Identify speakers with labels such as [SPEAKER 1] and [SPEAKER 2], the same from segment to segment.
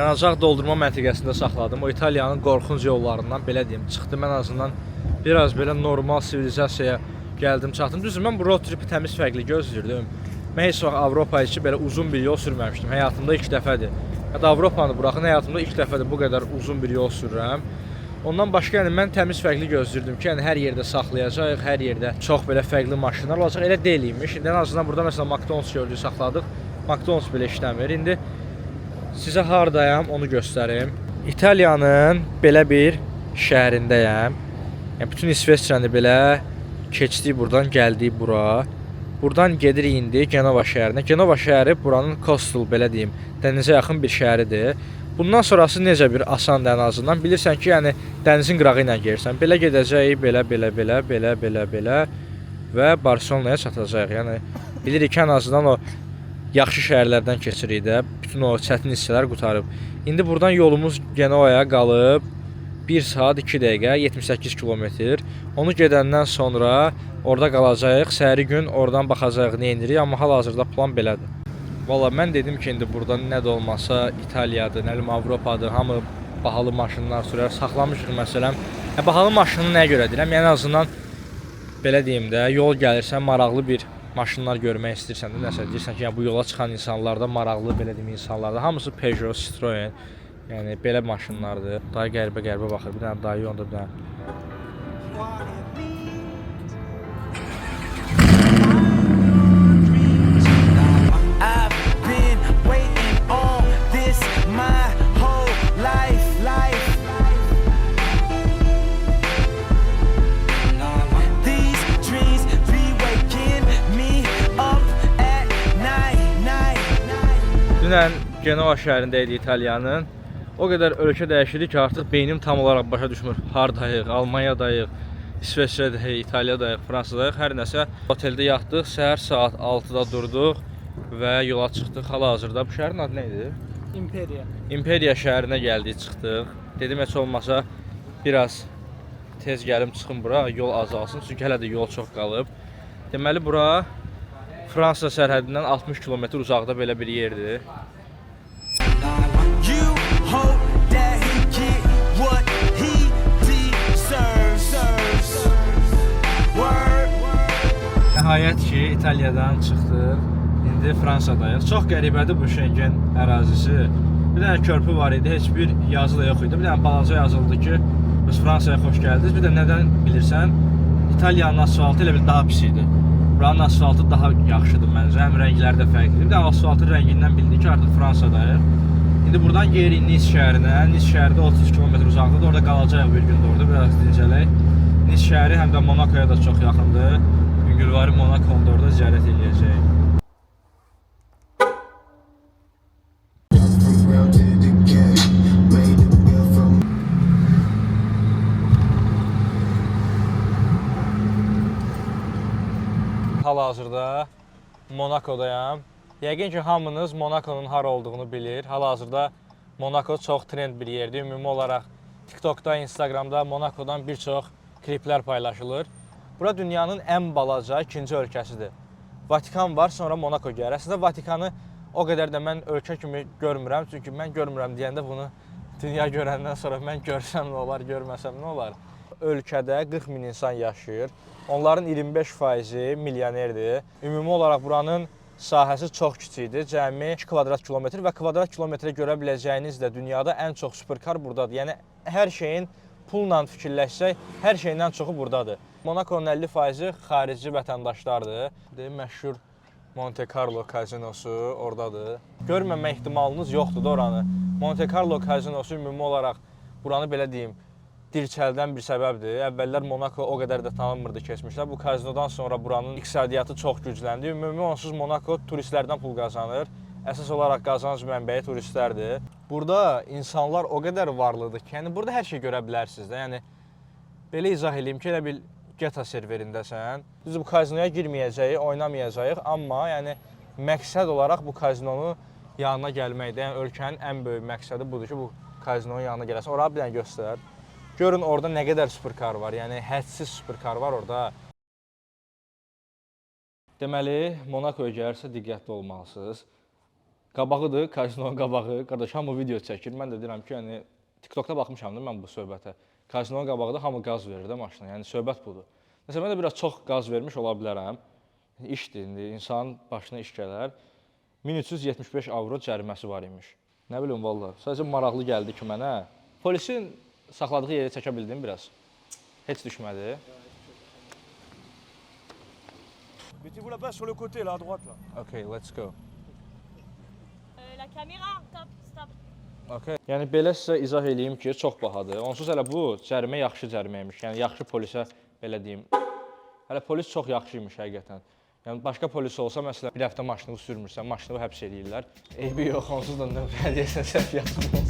[SPEAKER 1] yanacaq doldurma məntəqəsində saxladım. O İtaliyanın qorxunc yollarından belə deyim, çıxdım ən azından biraz belə normal sivilizasiyaya gəldim, çatdım. Düzdür, mən bu road tripi təmiz fərqli gözləyirdim. Mən heç vaxt Avropaya içi belə uzun bir yol sürməmişdim. Həyatımda ilk dəfədir. Hətta Avropanı buraxın, həyatımda ilk dəfədir bu qədər uzun bir yol sürürəm. Ondan başqa yəni mən təmiz fərqli gözləyirdim ki, yəni hər yerdə saxlayacağıq, hər yerdə çox belə fərqli maşınlar olacaq. Elə deyilmiş. İndi ən azından burada məsələn McDonald's gördük, saxladıq. McDonald's belə işləmir. İndi sizə hardayam onu göstərim. İtaliyanın belə bir şəhərindəyəm. Yəni bütün İsveçrəni belə keçdik buradan, gəldik bura. Buradan gedirik indi Genova şəhərinə. Genova şəhəri buranın coastal belə deyim, dənizə yaxın bir şəhəridir. Bundan sonrası necə bir asandır ən azından. Bilirsən ki, yəni dənizin qırağı ilə gedirsən. Belə gedəcəyik, belə və Barselonaya çatacağıq. Yəni bilirik ki, ən azından o yaxşı şəhərlərdən keçirik də. Bütün o çətin hissələr qurtarıb. İndi buradan yolumuz Genovaya qalıb 1 saat 2 dəqiqə 78 kilometr. Onu gedəndən sonra orada qalacağıq. Səhəri gün oradan baxacağıq nə edirik. Amma hal-hazırda plan belədir. Valla mən dedim ki, indi burada nə də olmasa İtaliyadır, nə bilim Avropadır, hamı bahalı maşınlar sürər. Saxlamışıq məsələn. Bahalı maşını nəyə görə deyirəm? Yəni en azından belə deyim də, yol gəlirsən, maraqlı bir maşınlar görmək istəyirsən də, nəsə deyirsən ki, yəni bu yola çıxan insanlarda maraqlı belə deyim insanlarda hamısı Peugeot, Citroen, yəni belə maşınlardır. Dayı qəribə baxır. Bir dənə dayı onda bir dənə. Dünən Genova şəhərində idi İtaliyanın. O qədər ölkə dəyişdi ki, artıq beynim tam olaraq başa düşmür. Hardayıq, Almaniyadayıq, İsveçrədəyik, İtaliyadayıq, Fransadayıq, hər nəsə. Oteldə yatdıq, səhər saat 6-da durduq və yola çıxdıq. Hal-hazırda bu şəhərin adı nə idi?
[SPEAKER 2] İmperiya.
[SPEAKER 1] İmperiya şəhərinə gəldik, çıxdıq. Dedim heç olmasa biraz tez gəlim çıxım bura, yol azalsın. Çünki hələ də yol çox qalıb. Deməli bura Fransa sərhədindən 60 kilometr uzaqda belə bir yerdir. Nəhayət ki, İtaliyadan çıxdıq. İndi Fransadayıq. Çox qəribədir bu Şengen ərazisi. Bir dənə körpü var idi, heç bir yazı da yox idi. Bir dənə balaca yazıldı ki, biz Fransaya xoş gəldiniz. Bir də nədən bilirsən? İtaliyanın asfaltı elə bir daha pis idi. Buranın asfaltı daha yaxşıdır məncə, həm rəngləri də fərqlidir. Bir də asfaltın rəngindən bildik ki, artıq Fransadayıq. İndi buradan geririk Nice şəhərinə. Nice şəhərdə 30 km uzaqlıqdır. Orada qalacağıq bir gün orada, biraz dincələk. Nice şəhəri həm də Monacoya da çox yaxındır. Güngülvari Monaco'da orada ziyarət edəcəyik. Hal-hazırda Monaco'dayam. Yəqin ki, hamınız Monaco'nun hara olduğunu bilir. Hal-hazırda Monaco çox trend bir yerdir. Ümumi olaraq TikTok'da, Instagram'da Monaco'dan bir çox kliplər paylaşılır. Bura dünyanın ən balaca ikinci ölkəsidir. Vatikan var, sonra Monaco gəlir. Əslində Vatikanı o qədər də mən ölkə kimi görmürəm. Çünki mən görmürəm deyəndə bunu dünya görəndən sonra mən görsəm nə olar, görməsəm nə olar. Ölkədə 40 min insan yaşayır. Onların 25%-i milyonerdir. Ümumi olaraq buranın sahəsi çox kiçikdir. Cəmi 2 kvadrat kilometr və kvadrat kilometrə görə biləcəyiniz də dünyada ən çox superkar buradadır. Yəni hər şeyin pulla fikirləşsək, hər şeyindən çoxu buradadır. Monaco'nun 50%-i xarici vətəndaşlardır. Məşhur Monte Carlo kazinosu oradadır. Görməmə ehtimalınız yoxdur da oranı. Monte Carlo kazinosu ümumi olaraq buranı belə deyim, dirçəldən bir səbəbdir. Əvvəllər Monaco o qədər də tanınmırdı keçmişlər. Bu kazinodan sonra buranın iqtisadiyyatı çox gücləndi. Ümumi onsuz Monaco turistlərdən pul qazanır. Əsas olaraq qazanc mənbəyi turistlərdir. Burada insanlar o qədər varlıdır ki, yəni burada hər şey görə bilərsiniz də. Yəni belə izah edeyim ki, elə bil GTA serverindəsən. Biz bu kazinoya girməyəcəyik, oynamayacağıq, amma yəni məqsəd olaraq bu kazinonun yanına gəlməkdə. Yəni ölkənin ən böyük məqsədi budur ki, bu kazinonun yanına gələsən. Orada bir dənə göstər. Görün orada nə qədər superkar var, yəni hədsiz superkar var orada. Deməli, Monacoya gəlirsə diqqətli olmalısınız. qabağıdır, kazinon qabağı. Qardaş, hamı video çəkir. Mən də deyirəm ki, yəni TikTokda baxmışam da mən bu söhbətə. Kazinon qabağıda hamı qaz verir də maşına. Yəni söhbət budur. Məsələn, mən də biraz çox qaz vermiş ola bilərəm. İşdir, indi insanın başına iş gələr. 1375 avro cəriməsi var imiş. Nə bilim vallah. Sadəcə maraqlı gəldi ki mənə. Polisin saxladığı yeri çəkə bildin biraz? Heç düşmədi.
[SPEAKER 2] Mettez-vous là-bas sur le côté, là, à droite, là.
[SPEAKER 1] Okay, let's go.
[SPEAKER 3] La caméra, top, stop.
[SPEAKER 1] Okay. Yəni belə sizə izah eləyim ki, çox bahadır. Onsuz hələ bu cərimə yaxşı cəriməymiş. Yəni yaxşı polisə belə deyim. Hələ polis çox yaxşıymış həqiqətən. Yəni başqa polis olsa məsələn bir həftə maşını sürmürsən, maşını həbs eləyirlər. Eybi yox, onsuz da nə deyirsən, səhv yazmısan.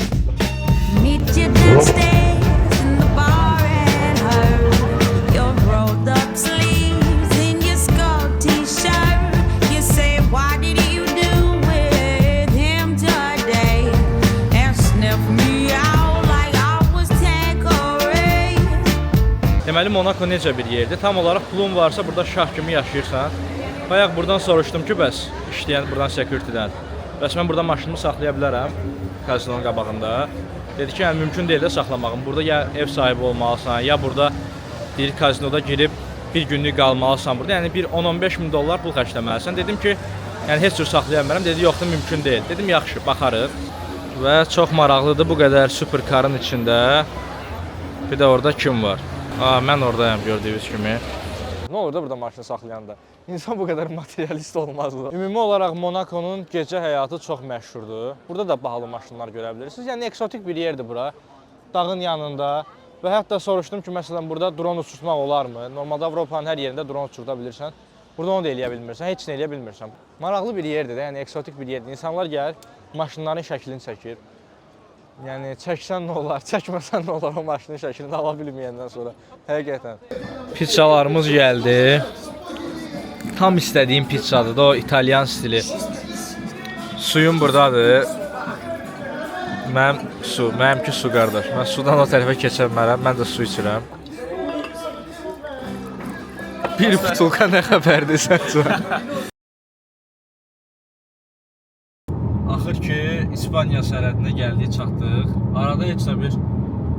[SPEAKER 4] Meet you downstairs in the bar and her. Your rolled up sleeves in your skull t-shirt. You say, why did you do with him today? And sniff me out like I was Tanqueray.
[SPEAKER 1] Deməli Monaco necə bir yerdir? Tam olaraq pulun varsa burada şah kimi yaşayırsan. Bayaq buradan soruşdum ki, bəs işləyən buradan security-dən. Bəs mən burada maşınımı saxlaya bilərəm kazinonun qabağında. Dedi ki, yəni mümkün deyil də saxlamağım. Burada ya ev sahibi olmalısan, ya burada deyir kazinoda girib bir günlük qalmalısan burada. Yəni bir 10-15 min dollar pul xərcləməlisən. Dedim ki, yəni heç cür saxlaya bilmərəm. Dedi, yoxdur, mümkün deyil. Dedim, yaxşı, baxarıq. Və çox maraqlıdır bu qədər superkarın içində. Bir də orada kim var? Mən oradayam gördüyünüz kimi. Nə olur da burada maşını saxlayanda? İnsan bu qədər materialist olmazdı. Ümumi olaraq Monaconun gecə həyatı çox məşhurdur. Burada da bahalı maşınlar görə bilirsiniz. Yəni eksotik bir yerdir bura. Dağın yanında. Və hətta soruşdum ki, məsələn burada dron uçurtmaq olarmı? Normalda Avropanın hər yerində dron uçurda bilirsən. Burada onu da eləyə bilmirsən, heç nə eləyə bilmirsən. Maraqlı bir yerdir də, yəni eksotik bir yerdir. İnsanlar gəlir, maşınların şəklini çəkir. Yəni çəksən nə olar, çəkməsən nə olar o maşının şəklini ala bilməyəndən sonra. Həqiqətən. Pizzalarımız gəldi. Tam istədiyim pizzadır da, o İtalyan stili. Suyum buradadır. Mənimki su qardaş. Mən sudan o tərəfə keçə bilmərəm, mən də su içirəm. Bir butulka nə xəbərdir səncə? Axır ki, İspaniya sərhədinə gəldik, çatdıq. Arada heç də bir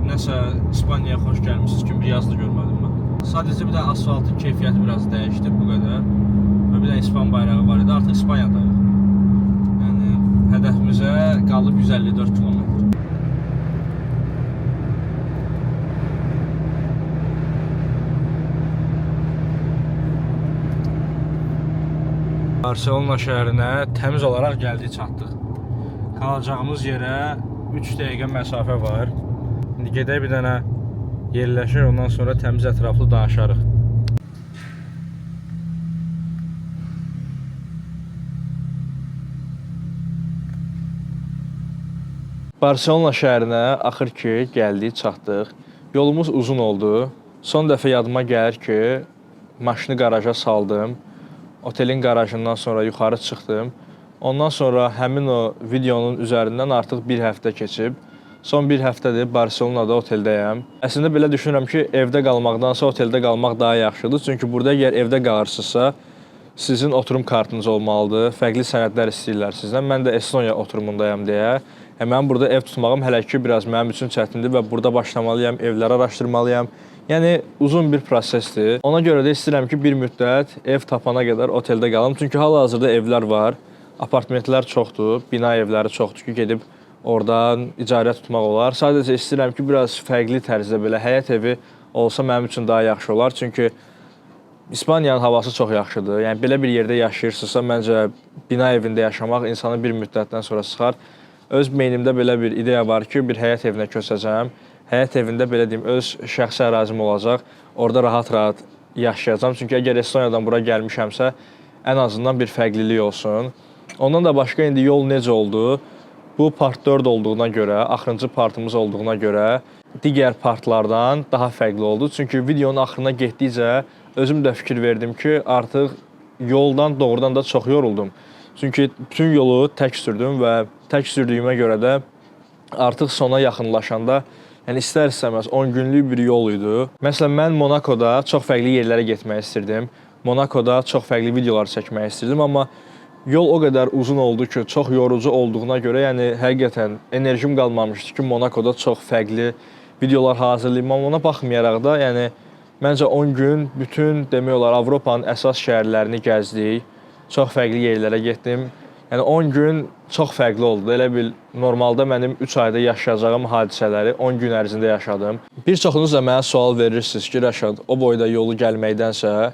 [SPEAKER 1] nəsə İspaniyaya xoş gəlmişsiniz kimi bir yazılı görmədim mən. Sadəcə bir də asfaltın keyfiyyəti biraz dəyişdi, bu qədər. Və bir də İspan bayrağı var idi, artıq İspaniyadayıq. Yəni, hədəfimizə qalıb 154 km. Barcelona şəhərinə təmiz olaraq gəldik, çatdıq. Qalacağımız yerə 3 dəqiqə məsafə var. İndi gedək bir dənə yerləşir, ondan sonra təmiz ətraflı danışarıq. Barcelona şəhərinə axır ki, gəldik, çatdıq. Yolumuz uzun oldu. Son dəfə yadıma gəlir ki, maşını qaraja saldım. Otelin qarajından sonra yuxarı çıxdım. Ondan sonra həmin o videonun üzərindən artıq bir həftə keçib. Son bir həftədir Barcelonada oteldəyəm. Əslində belə düşünürəm ki, evdə qalmaqdansa oteldə qalmaq daha yaxşıdır. Çünki burada əgər evdə qalırsınızsa, sizin oturum kartınız olmalıdır. Fərqli sənədlər istəyirlər sizdən. Mən də Estonya oturumundayam deyə. Mənim burada ev tutmağım hələ ki biraz mənim üçün çətindir və burada başlamalıyam, evləri araşdırmalıyam. Yəni uzun bir prosesdir. Ona görə də istəyirəm ki, bir müddət ev tapana qədər oteldə qalım. Çünki hal-hazırda evlər var, apartmentlər çoxdur, bina evləri çoxdur ki, gedib oradan icarə tutmaq olar. Sadəcə istəyirəm ki, biraz fərqli tərzdə belə həyət evi olsa mənim üçün daha yaxşı olar. Çünki İspaniyanın havası çox yaxşıdır. Yəni belə bir yerdə yaşayırsınızsa, məncə bina evində yaşamaq insanı bir müddətdən sonra sıxar. Öz beynimdə belə bir ideya var ki, bir həyət evinə köçəcəm. Həyət evində belə deyim, öz şəxsi ərazim olacaq. Orada rahat-rahat yaşayacağam. Çünki əgər Estoniyadan bura gəlmişəmsə, ən azından bir fərqlilik olsun. Ondan da başqa indi yol necə oldu? Bu part 4 olduğuna görə, axırıncı partımız olduğuna görə digər partlardan daha fərqli oldu. Çünki videonun axırına getdikcə özüm də fikir verdim ki, artıq yoldan doğrudan da çox yoruldum. Çünki bütün yolu tək sürdüm və tək sürdüyümə görə də artıq sona yaxınlaşanda yəni istər-istəməz 10 günlük bir yol idi. Məsələn, mən Monacoda çox fərqli yerlərə getmək istirdim. Monacoda çox fərqli videolar çəkmək istirdim, amma Yol o qədər uzun oldu ki, çox yorucu olduğuna görə, yəni həqiqətən enerjim qalmamışdı ki, Monakoda çox fərqli videolar hazırlayım. Amma ona baxmayaraq da, yəni məncə 10 gün bütün demək olar Avropanın əsas şəhərlərini gəzdik. Çox fərqli yerlərə getdim. Yəni 10 gün çox fərqli oldu. Elə bil normalda mənim 3 ayda yaşayacağım hadisələri 10 gün ərzində yaşadım. Bir çoxunuz da mənə sual verirsiniz ki, Rəşad, o boyda yolu gəlməkdənsə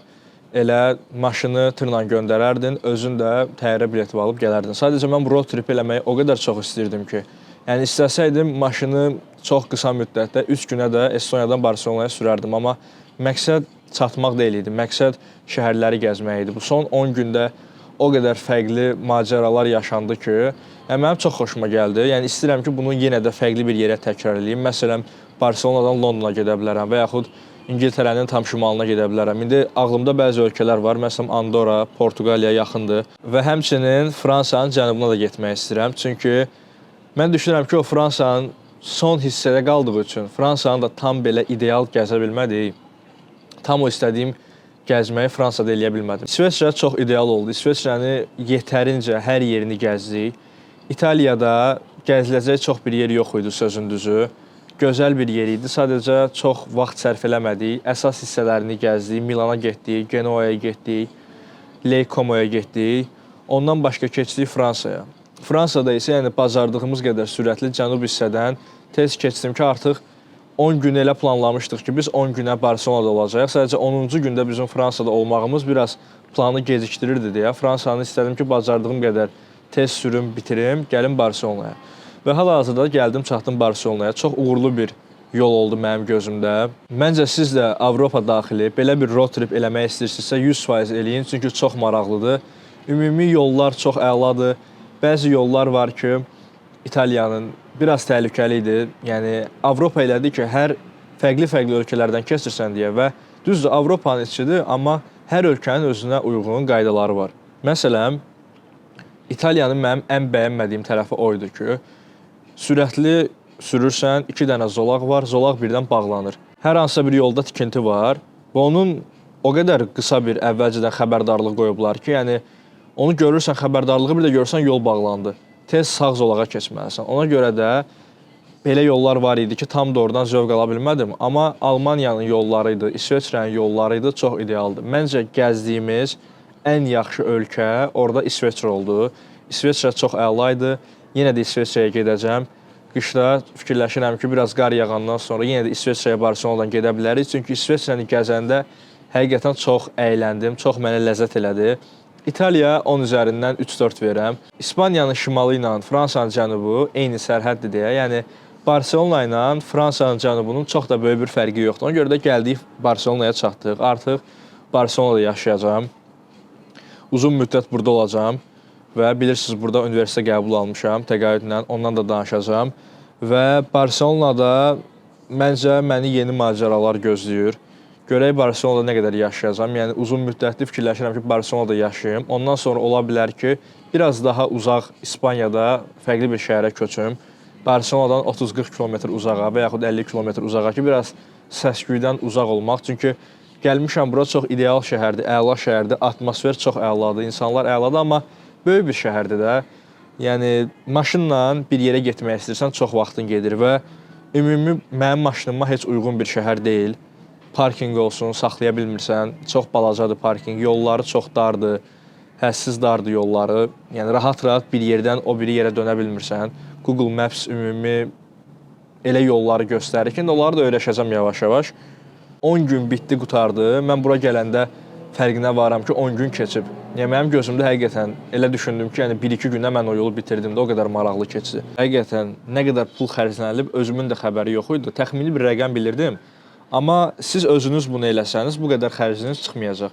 [SPEAKER 1] elə maşını tırla göndərərdin, özün də təyyarə bileti alıb gələrdin. Sadəcə mən bu road trip eləməyi o qədər çox istirdim ki, yəni istəsəydim maşını çox qısa müddətdə 3 günə də Estoniyadan Barselonaya sürərdim, amma məqsəd çatmaq deyil idi, məqsəd şəhərləri gəzmək idi. Bu son 10 gündə o qədər fərqli macəralar yaşandı ki, yəni mənim çox xoşuma gəldi. Yəni istəyirəm ki, bunu yenə də fərqli bir yerə təkrar edeyim. Məsələn, Barselonadan Londona gedə bilərəm və yaxud İngiltərənin tam şimalına gedə bilərəm. İndi ağlımda bəzi ölkələr var. Məsələn, Andorra, Portuqaliya yaxındır və həmçinin Fransanın cənubuna da getmək istəyirəm. Çünki mən düşünürəm ki, o Fransanın son hissədə qaldığı üçün Fransanı da tam belə ideal gəzə bilmədik. Tam o istədiyim gəzməyi Fransada eləyə bilmədim. İsveçrə çox ideal oldu. İsveçrəni yetərincə hər yerini gəzdik. İtaliyada gəziləcək çox bir yer yox idi, sözün düzü. Gözəl bir yer idi. Sadəcə çox vaxt sərf eləmədik. Əsas hissələrini gəzdik. Milana getdik, Genoa'ya getdik, Lake Como'ya getdik. Ondan başqa keçdik Fransaya. Fransada isə yəni bacardığımız qədər sürətli cənub hissədən tez keçdim ki, artıq 10 gün elə planlamışdıq ki, biz 10 günə Barselonada olacağıq. Sadəcə 10-cu gündə bizim Fransada olmağımız biraz planı gecikdirirdi deyə Fransanı istədim ki, bacardığım qədər tez sürüm, bitirim, gəlim Barselonaya. Və hal-hazırda gəldim, çatdım Barselonaya. Çox uğurlu bir yol oldu mənim gözümdə. Məncə siz də Avropa daxili belə bir road trip eləmək istəyirsinizsə 100% eləyin, çünki çox maraqlıdır. Ümumi yollar çox əladır. Bəzi yollar var ki, İtaliyanın biraz təhlükəli idi. Yəni Avropa elədi ki, hər fərqli ölkələrdən keçirsən deyə və düzdür Avropanın içidir, amma hər ölkənin özünə uyğun qaydaları var. Məsələn, İtaliyanın mənim ən bəyənmədiyim tərəfi o idi ki, sürətli sürürsən, 2 dənə zolaq var, zolaq birdən bağlanır. Hər hansısa bir yolda tikinti var və onun o qədər qısa bir əvvəlcədən xəbərdarlıq qoyublar ki, yəni onu görürsən xəbərdarlığı, bir də görürsən yol bağlandı. Tez sağ zolağa keçməlisən. Ona görə də belə yollar var idi ki, tam doğrudan zövq ala bilmədim. Amma Almaniyanın yolları idi, İsveçrənin yolları idi, çox idealdır. Məncə gəzdiyimiz ən yaxşı ölkə orada İsveçrə oldu. İsveçrə çox əla idi. Yenə də İsveçrəyə gedəcəm. Qışda fikirləşirəm ki, biraz qar yağandan sonra yenə də İsveçrəyə Barselonadan gedə bilərik. Çünki İsveçrəni gəzəndə həqiqətən çox əyləndim, çox mənə ləzzət elədi. İtaliya 10 üzərindən 3-4 verirəm. İspaniyanın şimalı ilə Fransanın cənubu eyni sərhəddir deyə. Yəni Barselona ilə Fransanın cənubunun çox da böyük bir fərqi yoxdur. Ona görə də gəldik Barselonaya çatdıq. Artıq Barselonada yaşayacağam. Uzun müddət burada olacağam və bilirsiniz, burada universitetə qəbul almışam təqaüdlə, ondan da danışacağam. Və Barselonada məncə məni yeni macəralar gözləyir. Görək Barselonada nə qədər yaşayacağam. Yəni uzun müddətli fikirləşirəm ki, Barselonada yaşayım. Ondan sonra ola bilər ki, biraz daha uzaq İspaniyada fərqli bir şəhərə köçüm. Barselonadan 30-40 km uzağa və yaxud 50 km uzağa ki, biraz səs-küydən uzaq olmaq. Çünki gəlmişəm bura, çox ideal şəhərdir, əla şəhərdir, atmosfer çox əladır, insanlar əladır, amma böyük bir şəhərdir də. Yəni maşınla bir yerə getmək istəyirsən, çox vaxtın gedir və ümumi mənim maşınıma heç uyğun bir şəhər deyil. Parkinq olsun, saxlaya bilmirsən, çox balacadır parkinq, yolları çox dardır, həssiz dardır yolları. Yəni rahat-rahat bir yerdən o biri yerə dönə bilmirsən. Google Maps ümumi elə yolları göstərir ki, onları da öyrəşəcəm yavaş-yavaş. 10 gün bitdi, qutardı. Mən bura gələndə fərqinə varam ki, 10 gün keçib. Yəni mənim gözümdə həqiqətən elə düşündüm ki, yəni 1-2 gündə mən o yolu bitirdim də, o qədər maraqlı keçdi. Həqiqətən nə qədər pul xərclənilib, özümün də xəbəri yox idi. Təxmini bir rəqəm bilirdim. Amma siz özünüz bunu eləsəniz, bu qədər xərciniz çıxmayacaq.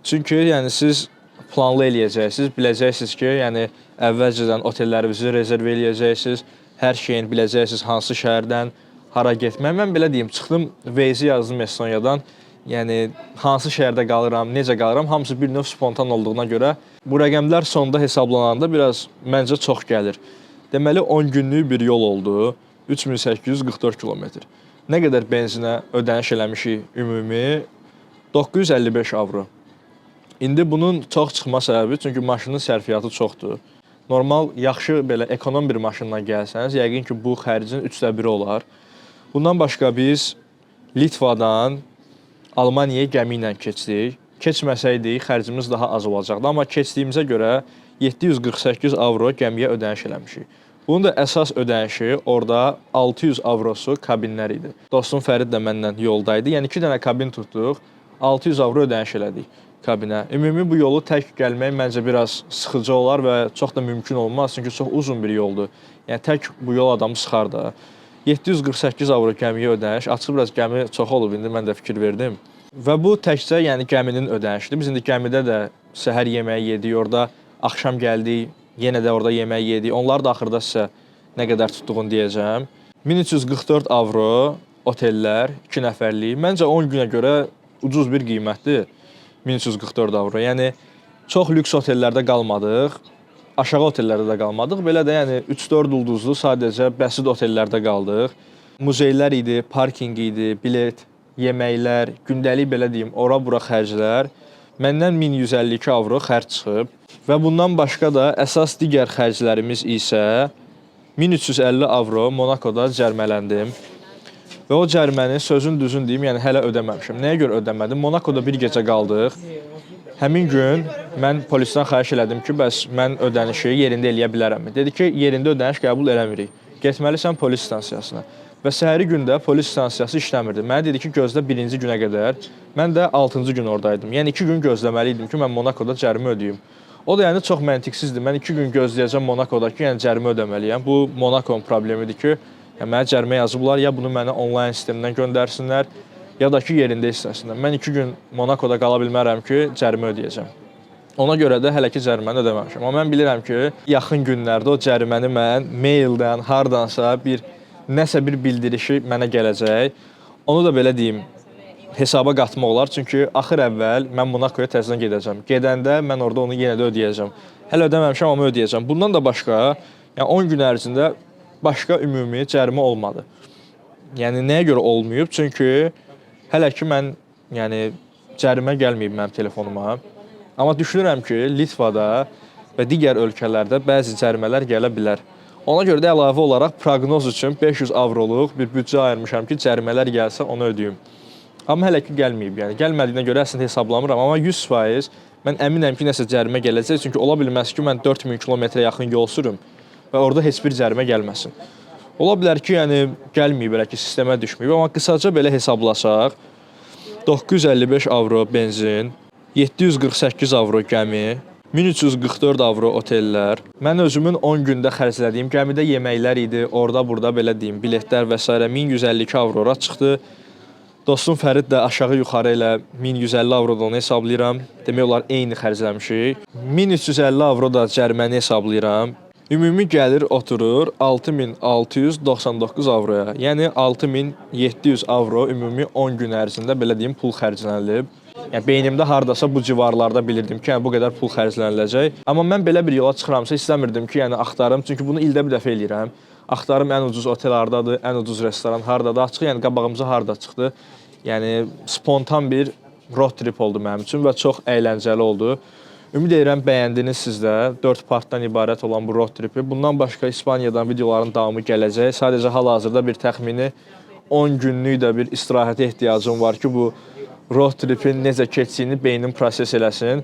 [SPEAKER 1] Çünki yəni siz planlı eləyəcəksiniz, biləcəksiniz ki, yəni əvvəlcədən otellərinizi rezerv eləyəcəksiniz, hər şeyin biləcəksiniz hansı şəhərdən hara getmək. Mən belə deyim, çıxdım, Waze yazdım Estoniyadan. Yəni hansı şəhərdə qalıram, necə qalıram, hamısı bir növ spontan olduğuna görə bu rəqəmlər sonda hesablananda biraz məncə çox gəlir. Deməli 10 günlük bir yol oldu, 3844 kilometr. Nə qədər benzinə ödəniş eləmişik ümumi? 955 avro. İndi bunun çox çıxma səbəbi çünki maşının sərfiyyatı çoxdur. Normal, yaxşı belə ekonom bir maşınla gəlsəniz, yəqin ki, bu xərcin 1/3 olar. Bundan başqa biz Litvadan Almaniyaya gəmi ilə keçdik. Keçməsəydik, xərcimiz daha az olacaqdı. Amma keçdiyimizə görə 748 avro gəmiyə ödəniş eləmişik. Bunun da əsas ödənişi orada 600 avrosu kabinlər idi. Dostum Fərid də məndən yoldaydı. Yəni 2 dənə kabin tutduq, 600 avro ödəniş elədik kabinə. Ümumi bu yolu tək gəlmək məncə biraz sıxıcı olar və çox da mümkün olmaz. Çünki çox uzun bir yoldur. Yəni tək bu yol adamı sıxar da. 748 avro gəmiyə ödəniş. Açıq biraz gəmi çox olub, indi mən də fikir verdim. Və bu təkcə yəni gəminin ödənişidir. Biz indi gəmidə də səhər yeməyi yedik, orada axşam gəldik, yenə də orada yemək yedik. Onlar da axırda sizə nə qədər tutduğunu deyəcəm. 1344 avro otellər, 2 nəfərlik. Məncə 10 günə görə ucuz bir qiymətdir. 1344 avro. Yəni çox lüks otellərdə qalmadıq. Aşağı otellərdə də qalmadıq. Belə də yəni 3-4 ulduzlu sadəcə bəsit otellərdə qaldıq. Muzeylər idi, parkinq idi, bilet, yeməklər, gündəlik belə deyim, ora-bura xərclər. Məndən 1152 avro xərc çıxıb. Və bundan başqa da əsas digər xərclərimiz isə 1350 avro Monakoda cərmələndim. Və o cərməni sözün düzün deyim, yəni hələ ödəməmişəm. Nəyə görə ödəmədim? Monakoda bir gecə qaldıq. Həmin gün mən polisdən xahiş elədim ki, bəs mən ödənişi yerində eləyə bilərəmmi? Dedi ki, yerində ödəniş qəbul eləmirik. Getməlisən polis stansiyasına. Və səhəri gündə polis stansiyası işləmirdi. Mənə dedi ki, gözlə 1-ci günə qədər. Mən də 6-cı gün oradaydım. Yəni 2 gün gözləməli idim ki, mən Monakoda cərimə ödəyim. O da yəni çox məntiqsizdir. Mən 2 gün gözləyəcəm Monakoda ki, yəni cərimə ödəməliyəm. Bu Monakonun problemidir ki, yəni mənə cərimə yazıblar, ya bunu mənə onlayn sistemdən göndərsinlər, ya da ki, yerində istəsinlər. Mən 2 gün Monakoda qala bilmərəm ki, cərimə ödəyəcəm. Ona görə də hələ ki cəriməni ödəməmişəm. Amma mən bilirəm ki, yaxın günlərdə o cəriməni mən maildən, hardansa nəsə bir bildirişi mənə gələcək. Onu da belə deyim, hesaba qatmaq olar. Çünki axır əvvəl mən Monakoya təzədən gedəcəm. Gedəndə mən orada onu yenə də ödəyəcəm. Hələ ödəməmişəm, amma ödəyəcəm. Bundan da başqa, yəni 10 gün ərzində başqa ümumi cərimə olmadı. Yəni nəyə görə olmayıb? Çünki hələ ki mən yəni cərimə gəlməyib mənim telefonuma. Amma düşünürəm ki, Litvada və digər ölkələrdə bəzi cərimələr gələ bilər. Ona görə də əlavə olaraq proqnoz üçün 500 avroluq bir büdcə ayırmışam ki, cərimələr gəlsə onu ödəyim. Amma hələ ki gəlməyib, yəni gəlmədiyinə görə əslində hesablamıram, amma 100% mən əminəm ki, nəsə cərimə gələcək, çünki ola bilməz ki, mən 4000 kilometrə yaxın yol sürüm və orada heç bir cərimə gəlməsin. Ola bilər ki, yəni gəlməyib, elə ki, sistemə düşməyib, amma qısaca belə hesablasaq, 955 avro benzin, 748 avro gəmi, 1344 avro otellər. Mən özümün 10 gündə xərclədiyim gəmidə yeməklər idi, orada-burada belə deyim, biletlər və s. 1152 avrora çıxdı. Dostum Fərid də aşağı-yuxarı ilə 1150 avro da onu hesablayıram. Demək olar eyni xərcləmişik. 1350 avro da cəriməni hesablayıram. Ümumi gəlir oturur 6699 avroya. Yəni 6700 avro ümumi 10 gün ərzində belə deyim pul xərclənilib. Yəni beynimdə hardasa bu civarlarda bilirdim ki, yəni bu qədər pul xərcləniləcək. Amma mən belə bir yola çıxıramsa istəmirdim ki, yəni axtarım, çünki bunu ildə bir dəfə eləyirəm. Axtarım ən ucuz otel hardadır, ən ucuz restoran hardadır, açıq, yəni qabağımıza harda çıxdı. Yəni spontan bir road trip oldu mənim üçün və çox əyləncəli oldu. Ümid edirəm bəyəndiniz siz də 4 partdan ibarət olan bu road tripi. Bundan başqa İspaniyadan videoların davamı gələcək. Sadəcə hal-hazırda bir təxmini 10 günlük də bir istirahətə ehtiyacım var ki, bu road tripin necə keçdiyini beynim proses eləsin.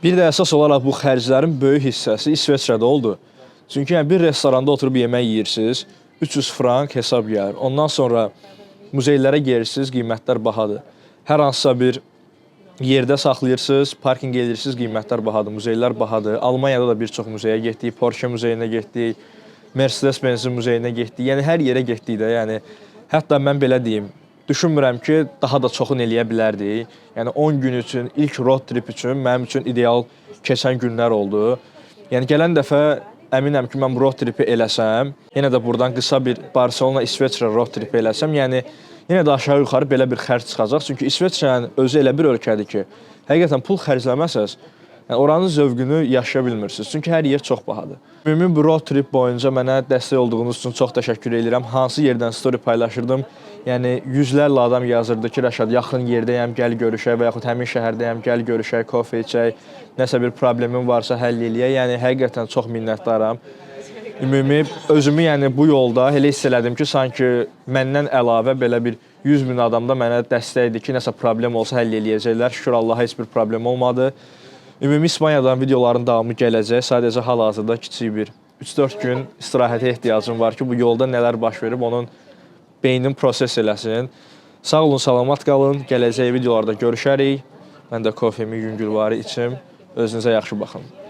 [SPEAKER 1] Bir də əsas olaraq bu xərclərin böyük hissəsi İsveçrədə oldu. Çünki yəni bir restoranda oturub yemək yeyirsiniz, 300 frank hesab gəlir. Ondan sonra muzeylərə gelirsiniz, qiymətlər bahadır. Hər hansısa bir yerdə saxlayırsınız, parkinq edirsiniz, qiymətlər bahadır, muzeylər bahadır. Almaniyada da bir çox muzeyə getdik, Porsche muzeyinə getdik, Mercedes-Benz muzeyinə getdik. Yəni hər yerə getdik də, yəni hətta mən belə deyim, düşünmürəm ki, daha da çoxunu eləyə bilərdik. Yəni 10 gün üçün, ilk road trip üçün mənim üçün ideal keçən günlər oldu. Yəni gələn dəfə əminəm ki, mən bu road tripi eləsəm, yenə də buradan qısa bir Barcelona-İsveçrə road tripi eləsəm, yəni yenə də aşağı-yuxarı belə bir xərc çıxacaq. Çünki İsveçrənin özü elə bir ölkədir ki, həqiqətən pul xərcləməsəz, Yəni oranın zövqünü yaşaya bilmirsiniz. Çünki hər yer çox bahadır. Ümumi bu road trip boyunca mənə dəstək olduğunuz üçün çox təşəkkür edirəm. Hansı yerdən story paylaşırdım. Yəni yüzlərlə adam yazırdı ki, Rəşad, yaxın yerdəyəm, gəl görüşək və yaxud həmin şəhərdəyəm, gəl görüşək, kofe içək, nəsə bir problemim varsa həll eləyək. Yəni həqiqətən çox minnətdaram. Ümumi özümü yəni bu yolda elə hiss elədim ki, sanki məndən əlavə belə bir 100 min adam da mənə dəstəkdir ki, nəsə problem olsa həll eləyəcəklər. Şükür Allaha heç bir problem olmadı. Ümumi İspaniyadan videoların davamı gələcək. Sadəcə hal-hazırda kiçik bir 3-4 gün istirahətə ehtiyacım var ki, bu yolda nələr baş verib onun beynim proses eləsin. Sağ olun, salamat qalın. Gələcək videolarda görüşərik. Mən də kofemi yüngülvarı içim. Özünüzə yaxşı baxın.